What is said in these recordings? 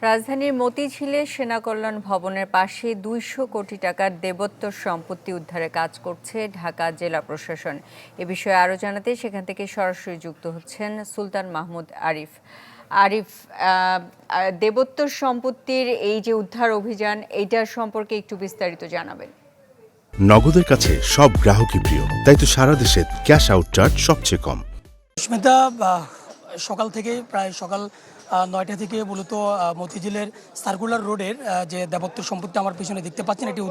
রাজধানীর মতিঝিলে সেনা কল্যাণ ভবনের পাশে ২০০ কোটি টাকার দেবোত্তর সম্পত্তি উদ্ধারে কাজ করছে ঢাকা জেলা প্রশাসন। এ বিষয়ে আরও জানাতে সেখান থেকে সরাসরি যুক্ত হচ্ছেন সুলতান মাহমুদ আরিফ। আরিফ, দেবোত্তর সম্পত্তির এই যে উদ্ধার অভিযান, এইটার সম্পর্কে একটু বিস্তারিত জানাবেন। নগদের কাছে সব গ্রাহকই প্রিয়, তাই তো সারা দেশে ক্যাশ আউট চার্জ সবচেয়ে কম। সুস্মিতা, সকাল থেকে প্রায় সকাল ৯টা থেকে মূলত মতিঝিলের সার্কুলার রোডের যে দেবোত্তর সম্পত্তি আমার পিছনে দেখতে পাচ্ছেন, এটি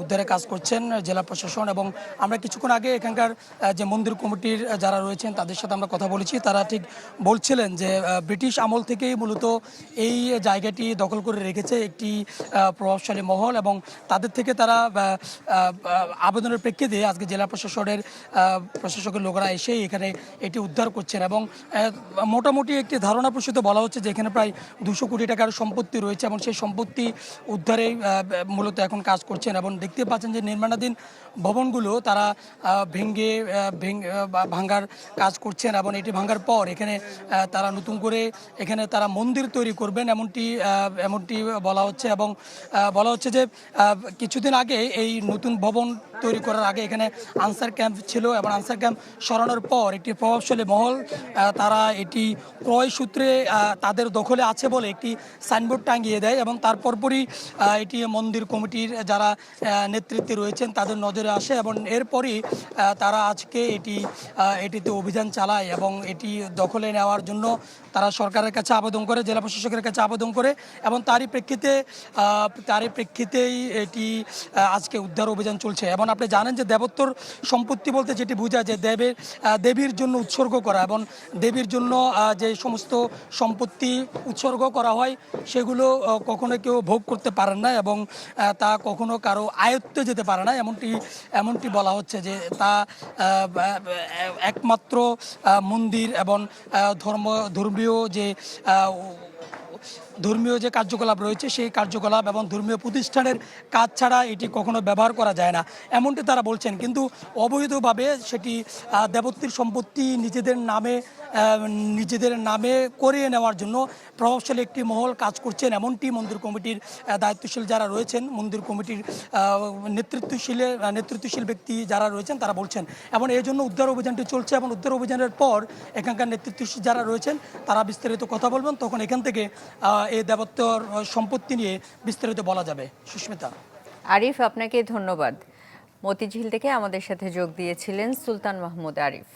উদ্ধারে কাজ করছেন জেলা প্রশাসন। এবং আমরা কিছুক্ষণ আগে এখানকার যে মন্দির কমিটির যারা রয়েছেন তাদের সাথে আমরা কথা বলেছি। তারা ঠিক বলছিলেন যে ব্রিটিশ আমল থেকেই মূলত এই জায়গাটি দখল করে রেখেছে একটি প্রভাবশালী মহল, এবং তাদের থেকে তারা আবেদনের প্রেক্ষিতে আজকে জেলা প্রশাসকের লোকেরা এসে এখানে এটি উদ্ধার করছেন। এবং মোটামুটি একটি ধারণা প্রসূত বলা হচ্ছে যে এখানে প্রায় ২০০ কোটি টাকার সম্পত্তি রয়েছে, এবং সেই সম্পত্তি উদ্ধারে মূলত এখন কাজ করছেন। এবং দেখতে পাচ্ছেন যে নির্মাণাধীন ভবনগুলো তারা ভাঙ্গার কাজ করছেন, এবং এটি ভাঙ্গার পর এখানে তারা নতুন করে এখানে তারা মন্দির তৈরি করবেন এমনটি বলা হচ্ছে। এবং বলা হচ্ছে যে কিছুদিন আগে এই নতুন ভবন তৈরি করার আগে এখানে আনসার ক্যাম্প ছিল, এবং আনসার ক্যাম্প সরানোর পর একটি প্রভাবশালী মহল তারা এটি ক্রয় সূত্রে তাদের দখলে আছে বলে একটি সাইনবোর্ড টাঙিয়ে দেয়, এবং তারপরই এটি মন্দির কমিটির যারা নেতৃত্বে রয়েছেন তাদের নজরে আসে, এবং এরপরই তারা আজকে এটিতে অভিযান চালায় এবং এটি দখলে নেওয়ার জন্য তারা সরকারের কাছে আবেদন করে, জেলা প্রশাসকের কাছে আবেদন করে, এবং তারই প্রেক্ষিতেই এটি আজকে উদ্ধার অভিযান চলছে। এবং আপনি জানেন যে দেবোত্তর সম্পত্তি বলতে যেটি বোঝায় যে দেবীর জন্য উৎসর্গ করা, এবং দেবীর জন্য যে সমস্ত সম্পত্তি উৎসর্গ করা হয় সেগুলো কখনো কেউ ভোগ করতে পারেন না, এবং তা কখনো কারো আয়ত্তে যেতে পারে না, এমনটি বলা হচ্ছে যে তা একমাত্র মন্দির এবং ধর্মীয় যে কার্যকলাপ রয়েছে সেই কার্যকলাপ এবং ধর্মীয় প্রতিষ্ঠানের কাজ ছাড়া এটি কখনো ব্যবহার করা যায় না, এমনটি তারা বলছেন। কিন্তু অবৈধভাবে সেটি দেবোত্তর সম্পত্তি নিজেদের নামে করিয়ে নেওয়ার জন্য প্রভাবশালী একটি মহল কাজ করছেন, এমনটি মন্দির কমিটির দায়িত্বশীল যারা রয়েছেন, মন্দির কমিটির নেতৃত্বশীল ব্যক্তি যারা রয়েছেন তারা বলছেন। এবং এই জন্য উদ্ধার অভিযানটি চলছে, এবং উদ্ধার অভিযানের পর এখানকার নেতৃত্বশীল যারা রয়েছেন তারা বিস্তারিত কথা বলবেন, তখন এখান থেকে এই দেবোত্তর সম্পত্তি নিয়ে বিস্তারিত বলা যাবে। সুস্মিতা। আরিফ, আপনাকে ধন্যবাদ। মতিঝিল থেকে আমাদের সাথে যোগ দিয়েছিলেন সুলতান মাহমুদ আরিফ।